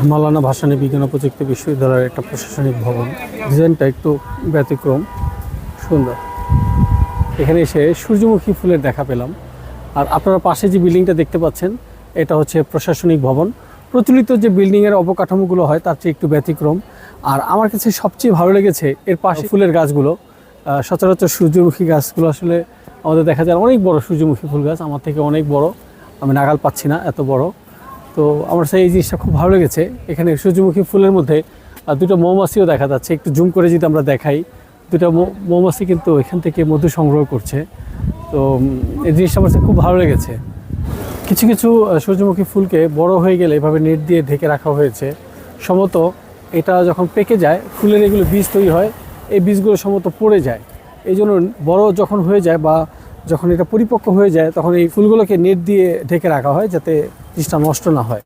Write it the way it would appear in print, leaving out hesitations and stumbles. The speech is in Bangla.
মাওলানা ভাসানী বিজ্ঞান ও প্রযুক্তি বিশ্ববিদ্যালয়ের একটা প্রশাসনিক ভবন। ডিজাইনটা একটু ব্যতিক্রম, সুন্দর। এখানে এসে সূর্যমুখী ফুলের দেখা পেলাম। আর আপনারা পাশে যে বিল্ডিংটা দেখতে পাচ্ছেন, এটা হচ্ছে প্রশাসনিক ভবন। প্রচলিত যে বিল্ডিংয়ের অবকাঠামোগুলো হয় তার চেয়ে একটু ব্যতিক্রম। আর আমার কাছে সবচেয়ে ভালো লেগেছে এর পাশে ফুলের গাছগুলো। সচরাচর সূর্যমুখী গাছগুলো আসলে আমাদের দেখা যায় অনেক বড় সূর্যমুখী ফুল গাছ, আমার থেকে অনেক বড়, আমি নাগাল পাচ্ছি না এত বড়। তো আমার কাছে এই জিনিসটা খুব ভালো লেগেছে। এখানে সূর্যমুখী ফুলের মধ্যে দুটো মৌমাছিও দেখা যাচ্ছে। একটু জুম করে যদি আমরা দেখাই, দুটো মৌমাছি কিন্তু এখান থেকে মধু সংগ্রহ করছে। তো এই জিনিসটা আমার কাছে খুব ভালো লেগেছে। কিছু কিছু সূর্যমুখী ফুলকে বড় হয়ে গেলে এভাবে নেট দিয়ে ঢেকে রাখা হয়েছে। সম্ভবত এটা যখন পেকে যায়, ফুলের এগুলো বীজ তৈরি হয়, এই বীজগুলো সম্ভবত পড়ে যায়। এই জন্য বড় যখন হয়ে যায় বা যখন এটা পরিপক্ক হয়ে যায়, তখন এই ফুলগুলোকে নেট দিয়ে ঢেকে রাখা হয় যাতে জিনিসটা নষ্ট না হয়।